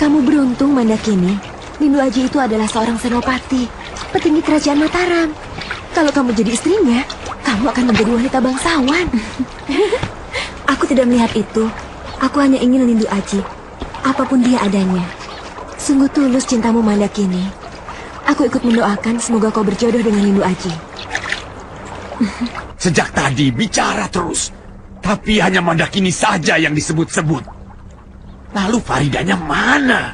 Kamu beruntung, Mandakini. Lindu Aji itu adalah seorang senopati, petinggi kerajaan Mataram. Kalau kamu jadi istrinya, kamu akan menjadi wanita bangsawan. Aku tidak melihat itu. Aku hanya ingin Lindu Aji, apapun dia adanya. Sungguh tulus cintamu, Mandakini. Aku ikut mendoakan semoga kau berjodoh dengan Lindu Aji. Sejak tadi bicara terus, tapi hanya Mandakini saja yang disebut-sebut. Lalu Faridanya mana?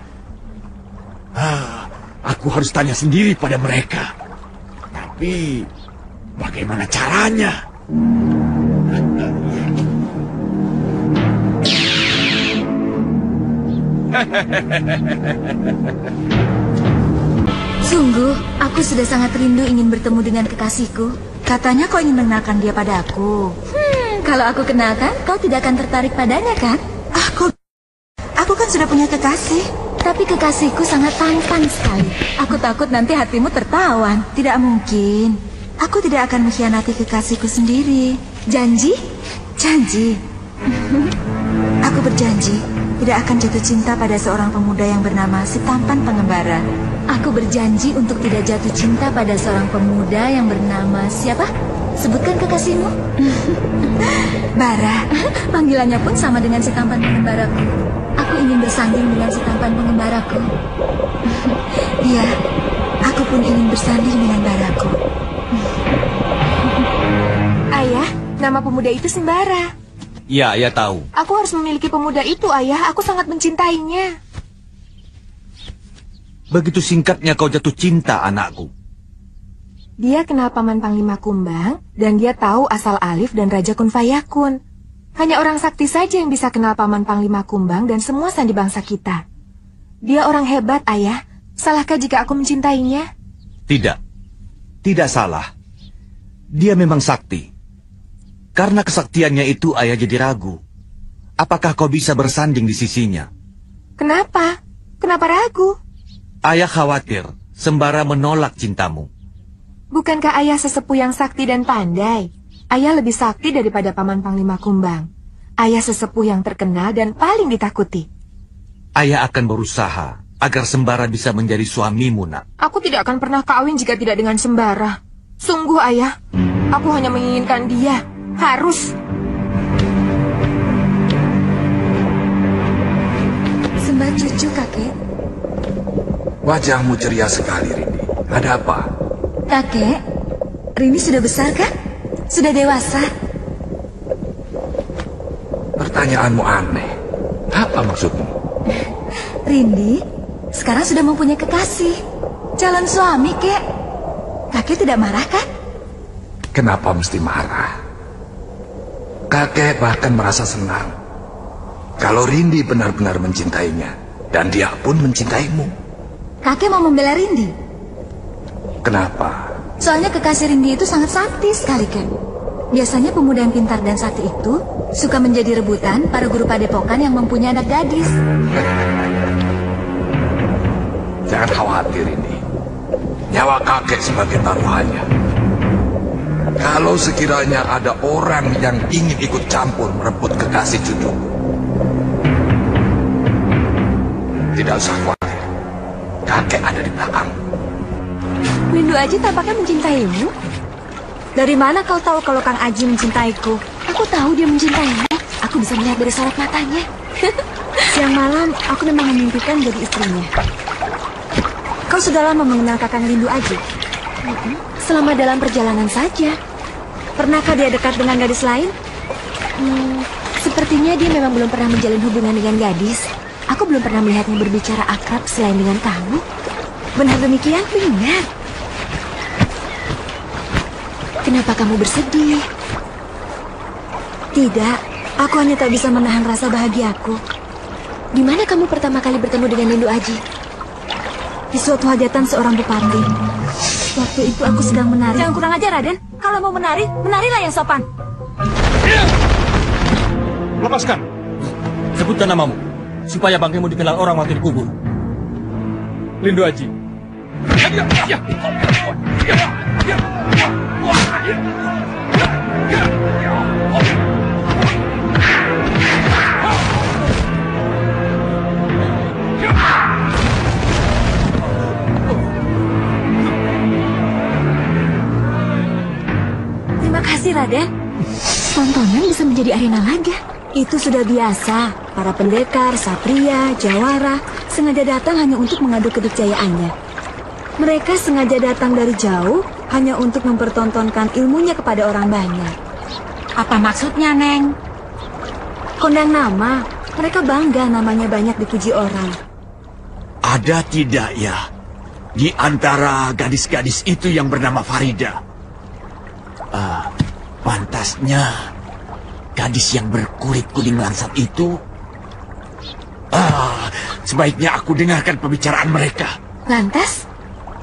Aku harus tanya sendiri pada mereka. Tapi bagaimana caranya? Sungguh, aku sudah sangat rindu ingin bertemu dengan kekasihku. Katanya kau ingin mengenalkan dia pada aku. Kalau aku kenalkan, kau tidak akan tertarik padanya, kan? Aku kan sudah punya kekasih. Tapi kekasihku sangat tampan sekali. Aku takut nanti hatimu tertawan. Tidak mungkin. Aku tidak akan mengkhianati kekasihku sendiri. Janji? Janji. Aku berjanji tidak akan jatuh cinta pada seorang pemuda yang bernama si tampan pengembara. Aku berjanji untuk tidak jatuh cinta pada seorang pemuda yang bernama siapa? Sebutkan kekasihmu. Bara. Panggilannya pun sama dengan si tampan pengembaraku. Aku ingin bersanding dengan si tampan pengembaraku. Iya, aku pun ingin bersanding dengan Baraku. Ayah, nama pemuda itu Sembara. Ya, ayah tahu. Aku harus memiliki pemuda itu, Ayah. Aku sangat mencintainya. Begitu singkatnya kau jatuh cinta, anakku. Dia kenal Paman Panglima Kumbang, dan dia tahu asal Alif dan Raja Kun Fayakun. Hanya orang sakti saja yang bisa kenal Paman Panglima Kumbang dan semua sandi bangsa kita. Dia orang hebat, Ayah. Salahkah jika aku mencintainya? Tidak. Tidak salah. Dia memang sakti. Karena kesaktiannya itu ayah jadi ragu. Apakah kau bisa bersanding di sisinya? Kenapa? Kenapa ragu? Ayah khawatir Sembara menolak cintamu. Bukankah ayah sesepuh yang sakti dan pandai? Ayah lebih sakti daripada Paman Panglima Kumbang. Ayah sesepuh yang terkenal dan paling ditakuti. Ayah akan berusaha agar Sembara bisa menjadi suamimu, nak. Aku tidak akan pernah kawin jika tidak dengan Sembara. Sungguh, ayah. Aku hanya menginginkan dia. Harus. Sembah cucu, kakek. Wajahmu ceria sekali, Rindi. Ada apa? Kakek, Rini sudah besar, kan? Sudah dewasa. Pertanyaanmu aneh. Apa maksudmu? Rindi sekarang sudah mempunyai kekasih. Calon suami, kek. Kakek tidak marah, kan? Kenapa mesti marah? Kakek bahkan merasa senang kalau Rindi benar-benar mencintainya, dan dia pun mencintaimu. Kakek mau membela Rindi. Kenapa? Soalnya kekasih Rindi itu sangat sakti sekali, kan? Biasanya pemuda yang pintar dan sakti itu suka menjadi rebutan para guru padepokan yang mempunyai anak gadis. Jangan khawatir, Rindi. Nyawa kakek sebagai taruhannya. Kalau sekiranya ada orang yang ingin ikut campur merebut kekasih cucuku, tidak usah khawatir. Kakek ada di belakang. Windu Aji tampaknya mencintaimu. Dari mana kau tahu kalau Kang Aji mencintaiku? Aku tahu dia mencintaimu. Aku bisa melihat dari sorot matanya. Siang malam, aku memang memimpikan jadi istrinya. Kau sudah lama mengenal Kakang Lindu Aji? Selama dalam perjalanan saja. Pernahkah dia dekat dengan gadis lain? Sepertinya dia memang belum pernah menjalin hubungan dengan gadis. Aku belum pernah melihatnya berbicara akrab selain dengan kamu. Benar demikian? Benar. Kenapa kamu bersedih? Tidak, aku hanya tak bisa menahan rasa bahagiaku. Di mana kamu pertama kali bertemu dengan Lindu Aji? Di suatu hajatan seorang bupati. Waktu itu aku sedang menari. Jangan kurang ajar, Raden. Kalau mau menari, menarilah yang sopan. Lepaskan. Sebutkan namamu, supaya bangkaimu dikenal orang mati di kubur. Lindu Aji. kasih, Raden. Tontonan bisa menjadi arena laga. Itu sudah biasa. Para pendekar, satria, jawara sengaja datang hanya untuk mengadu kedikjayaannya. Mereka sengaja datang dari jauh hanya untuk mempertontonkan ilmunya kepada orang banyak. Apa maksudnya, Neng? Kondang nama. Mereka bangga namanya banyak dipuji orang. Ada tidak ya di antara gadis-gadis itu yang bernama Farida? Pantasnya gadis yang berkulit kuning langsat itu. Sebaiknya aku dengarkan pembicaraan mereka. Lantas?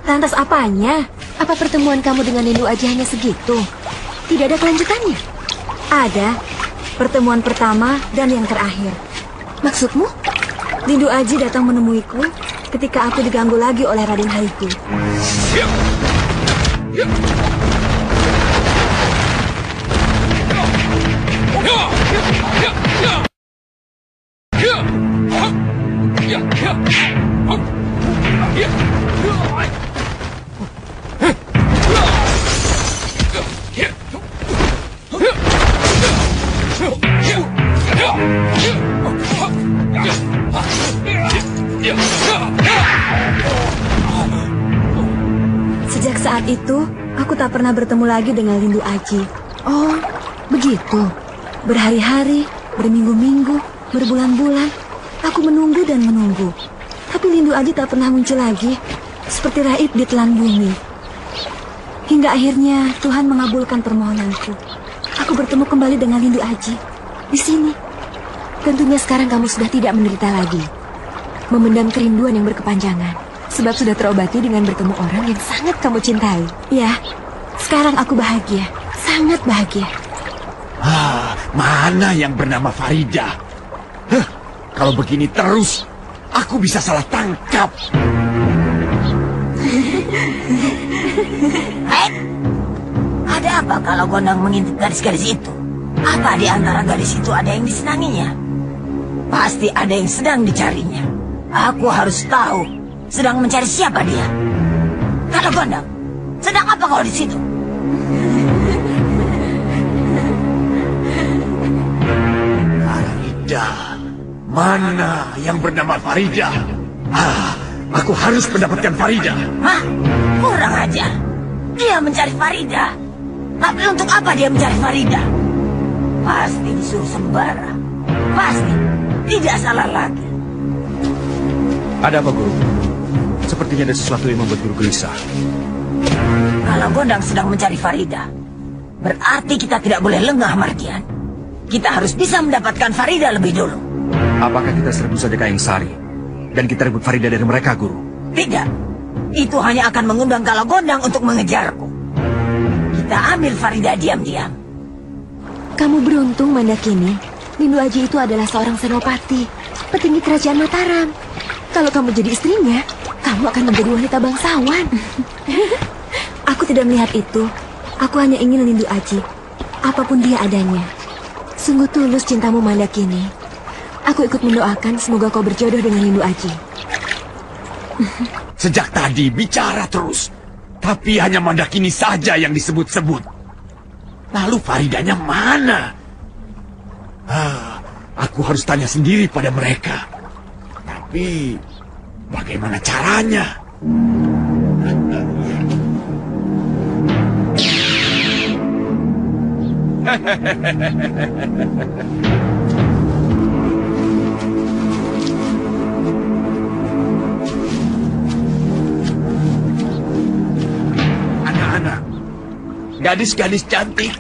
Lantas apanya? Apa pertemuan kamu dengan Lindu Aji hanya segitu? Tidak ada kelanjutannya? Ada. Pertemuan pertama dan yang terakhir. Maksudmu? Lindu Aji datang menemuiku ketika aku diganggu lagi oleh Raden Haiku. Sejak saat itu, aku tak pernah bertemu lagi dengan Lindu Aji. Oh, begitu. Berhari-hari, berminggu-minggu, berbulan-bulan, aku menunggu dan menunggu. Tapi Lindu Aji tak pernah muncul lagi, seperti raib di telan bumi. Hingga akhirnya Tuhan mengabulkan permohonanku. Aku bertemu kembali dengan Lindu Aji, di sini. Tentunya sekarang kamu sudah tidak menderita lagi, memendam kerinduan yang berkepanjangan, sebab sudah terobati dengan bertemu orang yang sangat kamu cintai. Ya, sekarang aku bahagia, sangat bahagia. Mana yang bernama Farida? Kalau begini terus, aku bisa salah tangkap. Ada apa kalau Gondang mengintip gadis-gadis itu? Apa di antara gadis itu ada yang disenanginya? Pasti ada yang sedang dicarinya. Aku harus tahu sedang mencari siapa dia. Kalau Gondang, sedang apa kau di situ? Farida, mana yang bernama Farida? Aku harus mendapatkan Farida. Hah? Kurang ajar. Dia mencari Farida. Tapi untuk apa dia mencari Farida? Pasti disuruh sembara. Pasti. Tidak salah lagi. Ada apa, Guru? Sepertinya ada sesuatu yang membuat Guru gelisah. Kalau Gondang sedang mencari Farida, berarti kita tidak boleh lengah, Mardian. Kita harus bisa mendapatkan Farida lebih dulu. Apakah kita serbu saja Kayang Sari dan kita rebut Farida dari mereka, Guru? Tidak. Itu hanya akan mengundang Kala Gondang untuk mengejarku. Kita ambil Farida diam-diam. Kamu beruntung, Mandakini. Lindu Aji itu adalah seorang senopati, petinggi kerajaan Mataram. Kalau kamu jadi istrinya, kamu akan menjadi wanita bangsawan. Aku tidak melihat itu. Aku hanya ingin Lindu Aji, apapun dia adanya. Sungguh tulus cintamu, Mandakini. Aku ikut mendoakan semoga kau berjodoh dengan Lindu Aji. Sejak tadi bicara terus, tapi hanya Mandakini saja yang disebut-sebut. Lalu Faridanya mana? Aku harus tanya sendiri pada mereka. Tapi bagaimana caranya? Anak-anak, gadis-gadis cantik,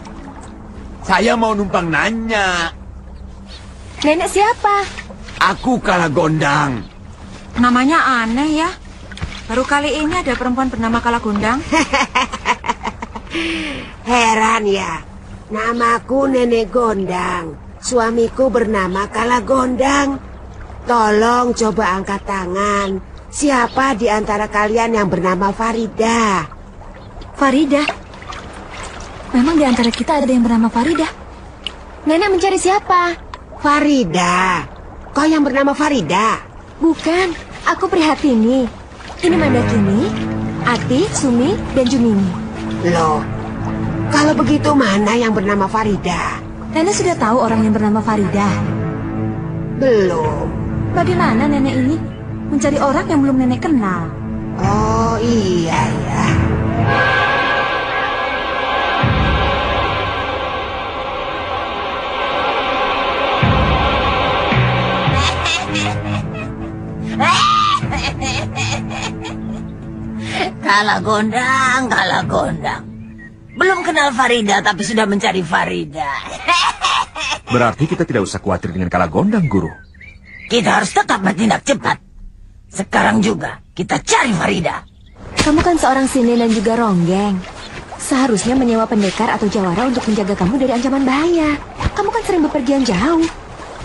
saya mau numpang nanya. Nenek siapa? Aku Kala Gondang. Namanya aneh ya. Baru kali ini ada perempuan bernama Kala Gondang. Heran ya. Namaku Nenek Gondang. Suamiku bernama Kala Gondang. Tolong coba angkat tangan. Siapa di antara kalian yang bernama Farida? Farida? Memang di antara kita ada yang bernama Farida? Nenek mencari siapa? Farida. Kau yang bernama Farida? Bukan, aku Prihatini. Ini Mandakini, Ati, Sumi, dan Jumini. Loh, Kalau begitu mana yang bernama Farida? Nenek sudah tahu orang yang bernama Farida. Belum. Bagaimana nenek ini mencari orang yang belum nenek kenal? Oh iya ya. Kalah gondang. Belum kenal Farida tapi sudah mencari Farida. Berarti kita tidak usah khawatir dengan kalah gondang, Guru. Kita harus tetap bertindak cepat. Sekarang juga kita cari Farida. Kamu kan seorang sini dan juga ronggeng. Seharusnya menyewa pendekar atau jawara untuk menjaga kamu dari ancaman bahaya. Kamu kan sering bepergian jauh.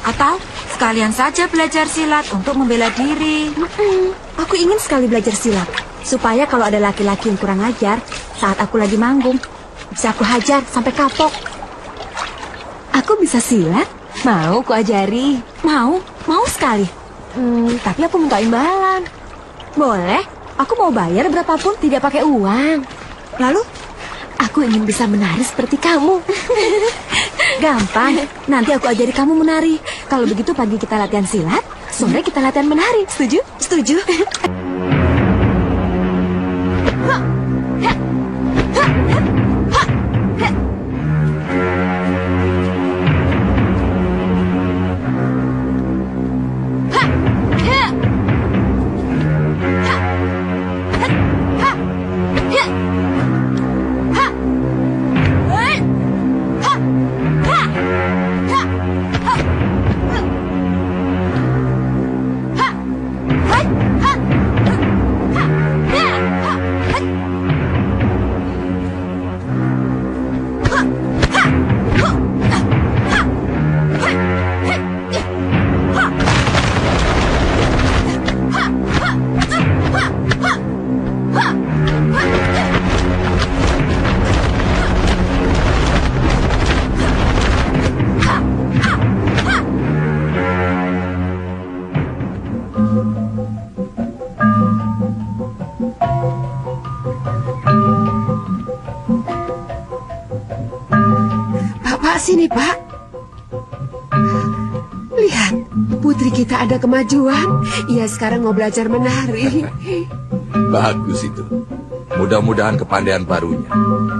Atau sekalian saja belajar silat untuk membela diri. Aku ingin sekali belajar silat. Supaya kalau ada laki-laki yang kurang ajar, saat aku lagi manggung, bisa aku hajar sampai kapok. Aku bisa silat? Mau ku ajari? Mau sekali. Tapi aku minta imbalan. Boleh, aku mau bayar berapapun tidak pakai uang. Lalu, aku ingin bisa menari seperti kamu. Gampang, nanti aku ajari kamu menari. Kalau begitu pagi kita latihan silat, sore kita latihan menari. Setuju? Setuju. Sini, Pak. Lihat, putri kita ada kemajuan. Ia sekarang mau belajar menari. Bagus itu. Mudah-mudahan kepandaian barunya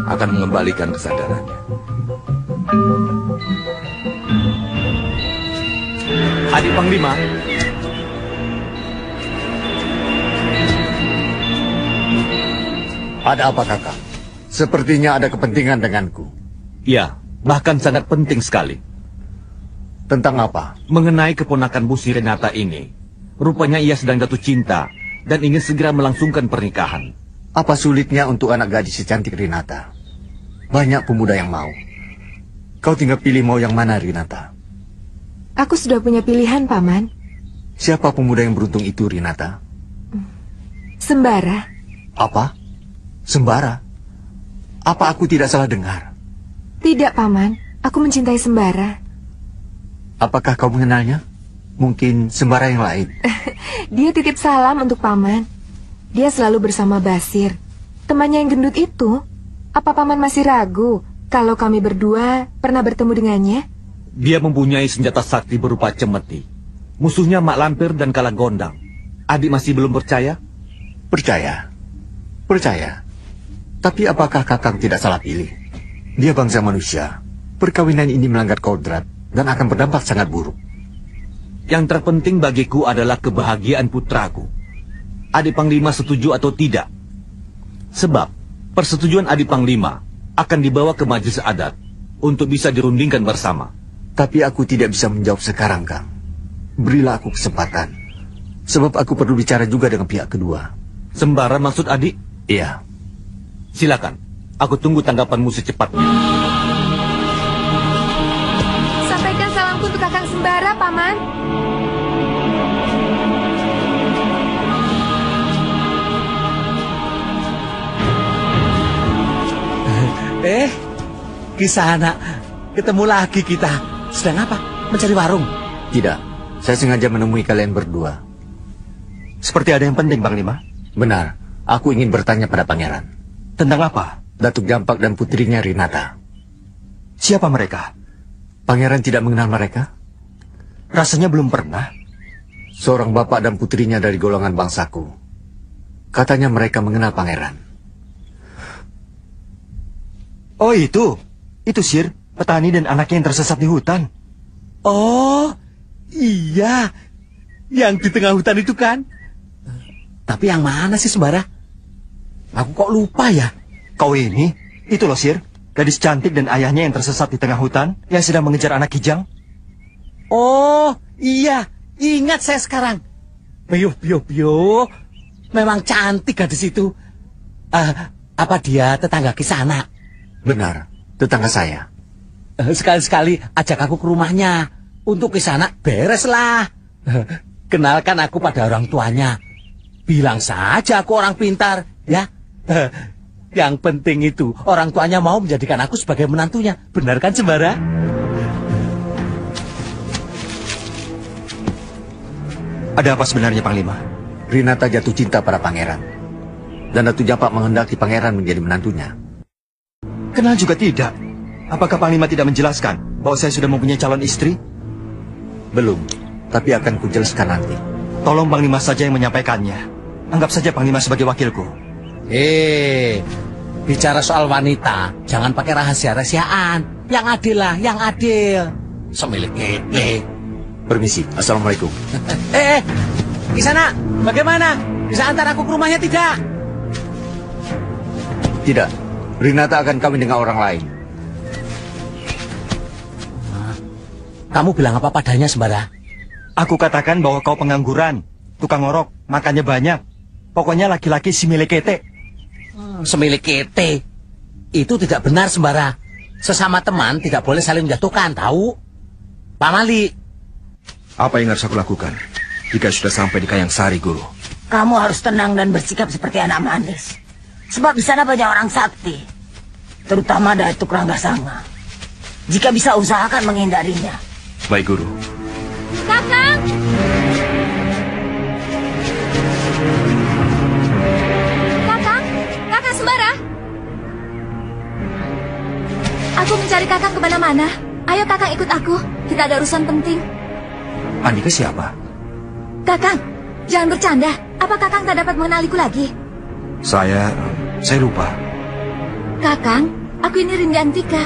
akan mengembalikan kesadarannya. Adik Panglima. Ada apa, Kakak? Sepertinya ada kepentingan denganku. Ya, bahkan sangat penting sekali. Tentang apa? Mengenai keponakanmu si Renata ini. Rupanya ia sedang jatuh cinta dan ingin segera melangsungkan pernikahan. Apa sulitnya untuk anak gadis secantik Renata? Banyak pemuda yang mau. Kau tinggal pilih mau yang mana, Renata? Aku sudah punya pilihan, Paman. Siapa pemuda yang beruntung itu, Renata? Sembara. Apa? Sembara? Apa aku tidak salah dengar? Tidak, Paman. Aku mencintai Sembara. Apakah kau mengenalnya? Mungkin Sembara yang lain. Dia titip salam untuk Paman. Dia selalu bersama Basir, temannya yang gendut itu. Apa Paman masih ragu kalau kami berdua pernah bertemu dengannya? Dia mempunyai senjata sakti berupa cemeti. Musuhnya Mak Lampir dan Kala Gondang. Adik masih belum percaya? Percaya. Percaya. Tapi apakah Kakang tidak salah pilih? Dia bangsa manusia. Perkawinan ini melanggar kodrat dan akan berdampak sangat buruk. Yang terpenting bagiku adalah kebahagiaan putraku. Adik Panglima setuju atau tidak? Sebab persetujuan Adik Panglima akan dibawa ke majelis adat untuk bisa dirundingkan bersama. Tapi aku tidak bisa menjawab sekarang, Kang. Berilah aku kesempatan. Sebab aku perlu bicara juga dengan pihak kedua. Sembara maksud adik? Iya. Silakan. Aku tunggu tanggapanmu secepatnya. Sampaikan salamku untuk Kakang Sembara, Paman. Kisana, ketemu lagi kita. Sedang apa? Mencari warung? Tidak. Saya sengaja menemui kalian berdua. Seperti ada yang penting, Panglima. Benar. Aku ingin bertanya pada pangeran. Tentang apa? Datuk Jampak dan putrinya Rinata. Siapa mereka? Pangeran tidak mengenal mereka? Rasanya belum pernah. Seorang bapak dan putrinya dari golongan bangsaku. Katanya mereka mengenal pangeran. Oh itu Sir, petani dan anaknya yang tersesat di hutan. Oh, iya. Yang di tengah hutan itu kan? Tapi yang mana sih Sembara? Aku kok lupa ya? Kau ini? Itu loh Sir, gadis cantik dan ayahnya yang tersesat di tengah hutan, yang sedang mengejar anak kijang. Oh, iya. Ingat saya sekarang. Bio. Memang cantik gadis itu. Apa dia tetangga Kisana? Benar, tetangga saya. Sekali-sekali ajak aku ke rumahnya. Untuk Kisana beres lah. Kenalkan aku pada orang tuanya. Bilang saja aku orang pintar, ya. Yang penting itu orang tuanya mau menjadikan aku sebagai menantunya. Benar kan Sembara? Ada apa sebenarnya Panglima? Rinata jatuh cinta pada pangeran. Dan Datuk Jampak menghendaki pangeran menjadi menantunya. Kenal juga tidak. Apakah Panglima tidak menjelaskan bahwa saya sudah mempunyai calon istri? Belum, tapi akan kujelaskan nanti. Tolong Panglima saja yang menyampaikannya. Anggap saja Panglima sebagai wakilku. Bicara soal wanita, jangan pakai rahasia-rahasiaan. Yang adil lah, yang adil. Semilik kete. Permisi, Assalamualaikum. Di sana, bagaimana? Bisa antar aku ke rumahnya tidak? Tidak, Rinata akan kawin dengan orang lain. Kamu bilang apa padanya Sembara? Aku katakan bahwa kau pengangguran, tukang ngorok, makannya banyak. Pokoknya laki-laki si milik kete. Semilik kete. Itu tidak benar Sembara. Sesama teman tidak boleh saling menjatuhkan, tahu? Pak Mali. Apa yang harus aku lakukan jika sudah sampai di Kayang Sari, Guru? Kamu harus tenang dan bersikap seperti anak manis. Sebab di sana banyak orang sakti, terutama Datuk Ranggasanga. Jika bisa usahakan menghindarinya. Baik, Guru. Kakang! Kakang Sembara! Aku mencari kakang kemana-mana. Ayo kakang ikut aku, kita ada urusan penting. Andika siapa? Kakang, jangan bercanda. Apa kakang tak dapat mengenaliku lagi? Saya lupa. Kakang, aku ini Rindy Antika.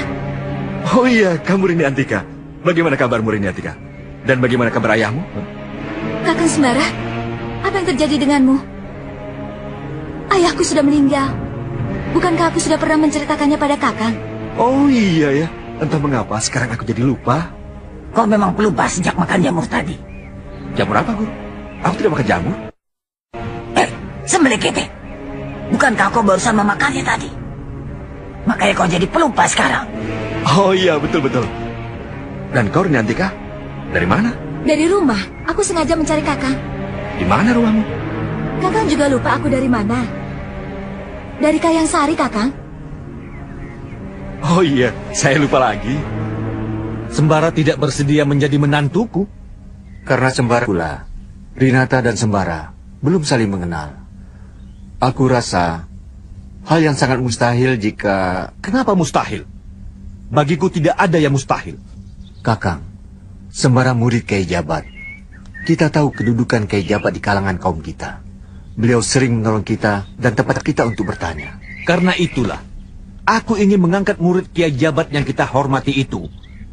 Oh iya, kamu Rindy Antika. Bagaimana kabarmu Rindy Antika? Dan bagaimana kabar ayahmu? Kakang Sembara, apa yang terjadi denganmu? Ayahku sudah meninggal. Bukankah aku sudah pernah menceritakannya pada kakang? Oh iya ya, entah mengapa sekarang aku jadi lupa. Kau memang pelupa sejak makan jamur tadi. Jamur apa, Guru? Aku tidak makan jamur. Semilik kete. Bukankah kau barusan memakannya tadi? Makanya kau jadi pelupa sekarang. Oh iya, betul-betul. Dan kau Rindy Antika? Dari mana? Dari rumah. Aku sengaja mencari kakang. Di mana rumahmu? Kakang juga lupa aku dari mana? Dari Kayang Sari, kakang. Oh iya, saya lupa lagi. Sembara tidak bersedia menjadi menantuku. Karena Sembara pula, Rinata dan Sembara belum saling mengenal. Aku rasa hal yang sangat mustahil jika... Kenapa mustahil? Bagiku tidak ada yang mustahil. Kakang, Sembara murid Kyai Jabat. Kita tahu kedudukan Kyai Jabat di kalangan kaum kita. Beliau sering menolong kita dan tempat kita untuk bertanya. Karena itulah, aku ingin mengangkat murid Kyai Jabat yang kita hormati itu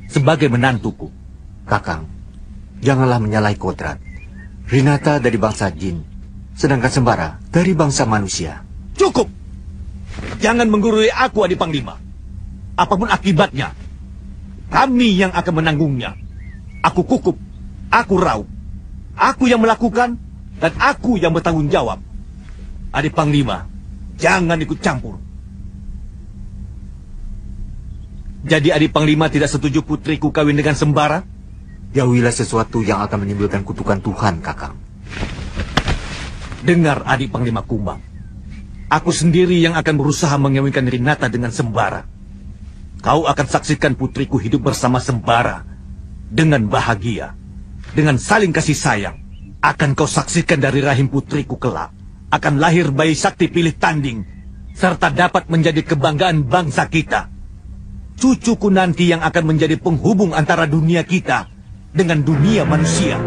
sebagai menantuku. Kakang, janganlah menyalahi kodrat. Rinata dari bangsa jin, sedangkan Sembara dari bangsa manusia. Cukup! Jangan menggurui aku, Adi Panglima. Apapun akibatnya, kami yang akan menanggungnya. Aku kukup, aku raup. Aku yang melakukan, dan aku yang bertanggung jawab. Adi Panglima, jangan ikut campur. Jadi Adi Panglima tidak setuju putriku kawin dengan Sembara? Jauhilah sesuatu yang akan menimbulkan kutukan Tuhan, Kakang. Dengar Adi Panglima Kumbang. Aku sendiri yang akan berusaha mengawinkan Rinata dengan Sembara. Kau akan saksikan putriku hidup bersama Sembara dengan bahagia, dengan saling kasih sayang. Akan kau saksikan dari rahim putriku kelak akan lahir bayi sakti pilih tanding serta dapat menjadi kebanggaan bangsa kita. Cucuku nanti yang akan menjadi penghubung antara dunia kita dengan dunia manusia.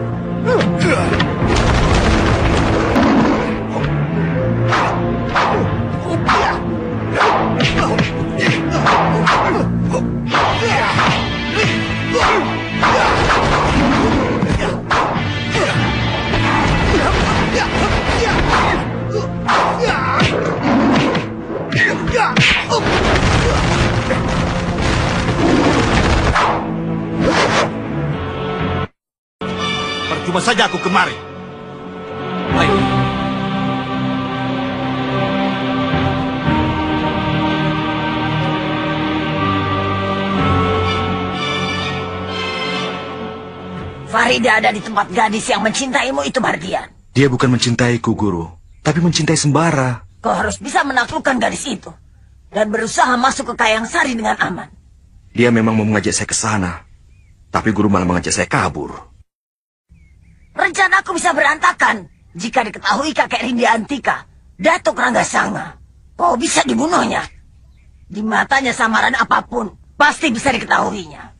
Percuma saja aku kemari. Ayo. Farida ada di tempat gadis yang mencintaimu itu, Mardian. Dia bukan mencintaiku, Guru, tapi mencintai Sembara. Kau harus bisa menaklukkan gadis itu dan berusaha masuk ke Kayang Sari dengan aman. Dia memang mau mengajak saya ke sana, tapi Guru malah mengajak saya kabur. Rencanaku bisa berantakan jika diketahui kakek Rindi Antika, Datuk Ranggasanga. Kau bisa dibunuhnya. Di matanya samaran apapun, pasti bisa diketahuinya.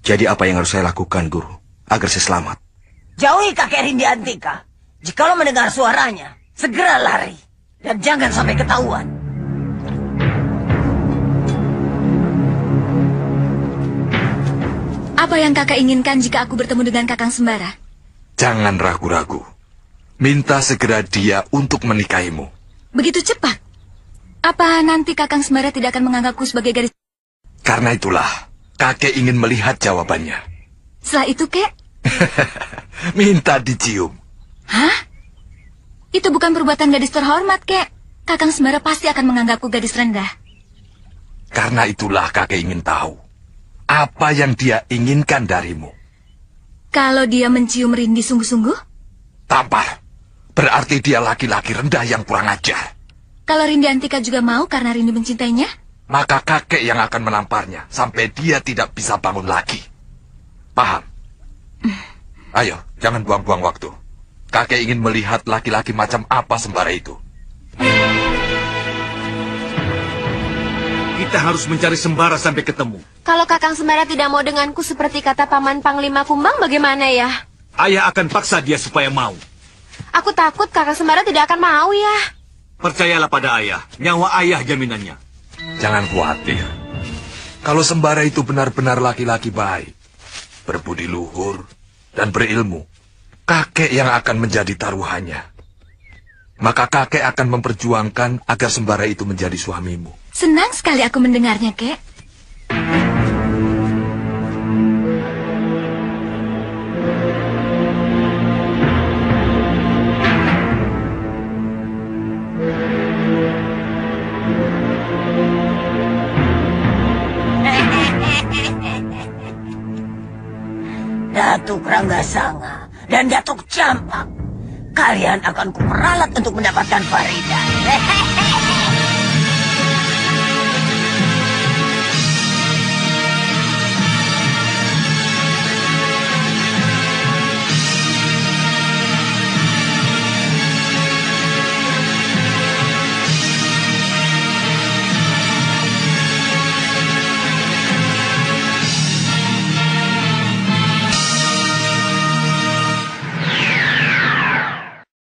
Jadi apa yang harus saya lakukan, Guru, agar saya selamat? Jauhi kakek Rindi Antika. Jikalau mendengar suaranya, segera lari. Dan jangan sampai ketahuan. Apa yang kakak inginkan jika aku bertemu dengan Kakang Sembara? Jangan ragu-ragu. Minta segera dia untuk menikahimu. Begitu cepat? Apa nanti Kakang Sembara tidak akan menganggapku sebagai gadis? Karena itulah, kakek ingin melihat jawabannya. Setelah itu, Kek? Minta dicium. Hah? Itu bukan perbuatan gadis terhormat, Kek. Kakang Sembara pasti akan menganggapku gadis rendah. Karena itulah kakek ingin tahu. Apa yang dia inginkan darimu? Kalau dia mencium Rindi sungguh-sungguh? Tampar. Berarti dia laki-laki rendah yang kurang ajar. Kalau Rindi Antika juga mau karena Rindi mencintainya? Maka kakek yang akan menamparnya sampai dia tidak bisa bangun lagi. Paham? Ayo, jangan buang-buang waktu. Kakek ingin melihat laki-laki macam apa Sembara itu. Kita harus mencari Sembara sampai ketemu. Kalau Kakang Sembara tidak mau denganku seperti kata Paman Panglima Kumbang, bagaimana ya? Ayah akan paksa dia supaya mau. Aku takut Kakang Sembara tidak akan mau ya. Percayalah pada ayah, nyawa ayah jaminannya. Jangan khawatir. Kalau Sembara itu benar-benar laki-laki baik, berbudi luhur, dan berilmu, kakek yang akan menjadi taruhannya. Maka kakek akan memperjuangkan agar Sembara itu menjadi suamimu. Senang sekali aku mendengarnya, Kek. Datuk Ranggasanga dan Datuk Campak, kalian akan kuperalat untuk mendapatkan Farida.